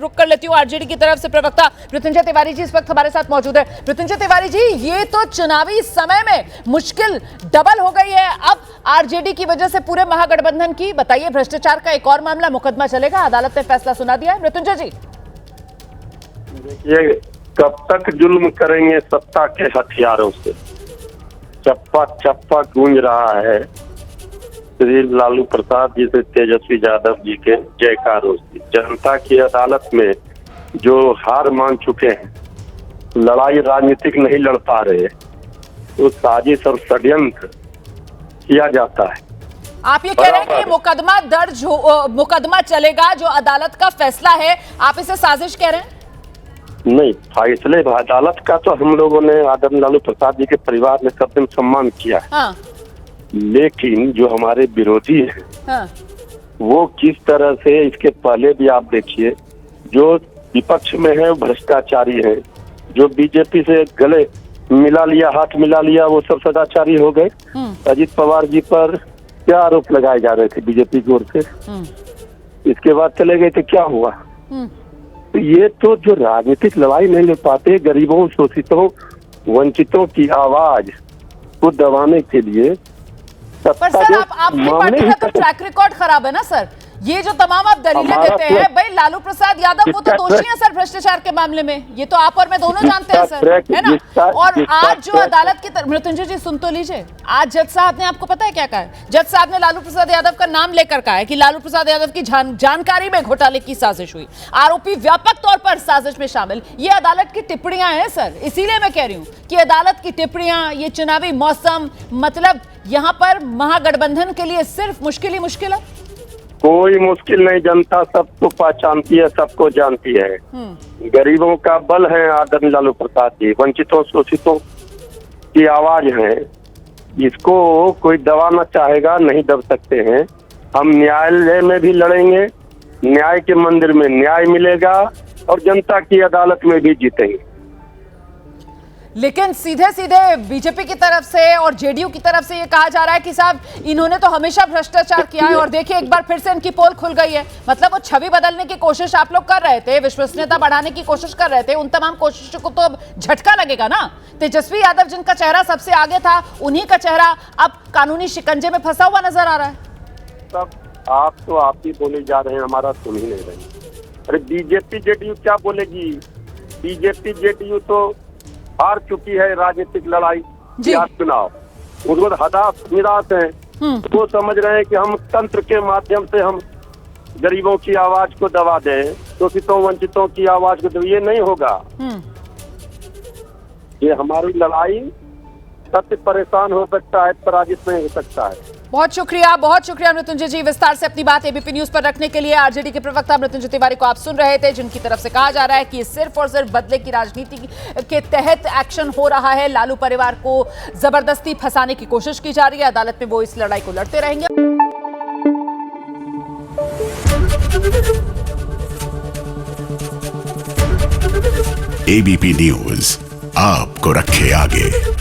रुक कर लेती हूँ आरजेडी की तरफ से प्रवक्ता मृत्युंजय तिवारी जी इस वक्त हमारे साथ मौजूद है। मृत्युंजय तिवारी जी, ये तो चुनावी समय में मुश्किल डबल हो गई है अब आरजेडी की वजह से पूरे महागठबंधन की। बताइए, भ्रष्टाचार का एक और मामला, मुकदमा चलेगा, अदालत ने फैसला सुना दिया है। मृत्युंजय जी, देखिए, कब तक जुल्म करेंगे सत्ता के हथियारों से। चप्पा चप्पा गूंज रहा है श्री लालू प्रसाद जी से तेजस्वी यादव जी के जयकारों से। जनता की अदालत में जो हार मान चुके हैं, लड़ाई राजनीतिक नहीं लड़ पा रहे, तो साजिश और षड्यंत्र किया जाता है। आप ये कह रहे हैं कि मुकदमा दर्ज मुकदमा चलेगा, जो अदालत का फैसला है, आप इसे साजिश कह रहे हैं? नहीं, फैसले अदालत का तो हम लोगों ने आदरणीय लालू प्रसाद जी के परिवार ने सब दिन सम्मान किया है। हाँ। लेकिन जो हमारे विरोधी हैं, हाँ। वो किस तरह से, इसके पहले भी आप देखिए, जो विपक्ष में है भ्रष्टाचारी है, जो बीजेपी से गले मिला लिया, हाथ मिला लिया, वो सब सदाचारी हो गए। अजीत पवार जी पर क्या आरोप लगाए जा रहे थे बीजेपी की ओर से, इसके बाद चले गए तो क्या हुआ? तो ये तो जो राजनीतिक लड़ाई नहीं ले पाते, गरीबों, शोषितों, वंचितों की आवाज को दबाने के लिए। पर सर, आपकी पार्टी का तो ट्रैक रिकॉर्ड खराब है ना सर। ये जो तमाम आप दलीलें देते हैं, भाई लालू प्रसाद यादव वो तो दोषी हैं सर भ्रष्टाचार के मामले में, ये तो आप और मैं दोनों जानते हैं सर, है ना। और आज जो अदालत की तरफ, मृत्युंजय जी सुन तो लीजिए, आज जज साहब ने, आपको पता है क्या कहा है? जज साहब ने लालू प्रसाद यादव का नाम लेकर कहा है कि लालू प्रसाद यादव की जानकारी में घोटाले की साजिश हुई, आरोपी व्यापक तौर पर साजिश में शामिल। ये अदालत की टिप्पणियां हैं सर, इसीलिए मैं कह रही हूं कि अदालत की टिप्पणियां, ये चुनावी मौसम, मतलब यहां पर महागठबंधन के लिए सिर्फ मुश्किल ही मुश्किल है। कोई मुश्किल नहीं, जनता सबको पहचानती है, सबको जानती है। गरीबों का बल है आदरणीय लालू प्रसाद जी, वंचितों शोषितों की आवाज है। इसको कोई दबाना चाहेगा, नहीं दब सकते हैं। हम न्यायालय में भी लड़ेंगे, न्याय के मंदिर में न्याय मिलेगा और जनता की अदालत में भी जीतेंगे। लेकिन सीधे सीधे बीजेपी की तरफ से और जेडीयू की तरफ से ये कहा जा रहा है कि साहब इन्होंने तो हमेशा भ्रष्टाचार किया है, और देखिए एक बार फिर से इनकी पोल खुल गई है। मतलब वो छवि बदलने की कोशिश आप लोग कर रहे थे, विश्वसनीयता बढ़ाने की कोशिश कर रहे थे, उन तमाम कोशिशों को तो अब झटका लगेगा ना। तेजस्वी यादव जिनका चेहरा सबसे आगे था, उन्हीं का चेहरा अब कानूनी शिकंजे में फंसा हुआ नजर आ रहा है। सब आप ही बोले जा रहे हैं, हमारा सुन ही नहीं रहे। अरे बीजेपी जेडीयू क्या बोलेगी? बीजेपी जेडीयू तो हार चुकी है राजनीतिक लड़ाई या चुनाव, उसको हताश निराश है। वो समझ रहे हैं कि हम तंत्र के माध्यम से हम गरीबों की आवाज को दबा दें, शोषितों वंचितों की आवाज को। ये नहीं होगा। ये हमारी लड़ाई सत्य परेशान हो सकता है, पराजित नहीं हो सकता है। बहुत शुक्रिया मृत्युंजय जी, विस्तार से अपनी बात एबीपी न्यूज पर रखने के लिए। आरजेडी के प्रवक्ता मृत्युंजय तिवारी को आप सुन रहे थे, जिनकी तरफ से कहा जा रहा है कि सिर्फ और सिर्फ बदले की राजनीति के तहत एक्शन हो रहा है, लालू परिवार को जबरदस्ती फंसाने की कोशिश की जा रही है। अदालत में वो इस लड़ाई को लड़ते रहेंगे। एबीपी न्यूज आपको रखे आगे।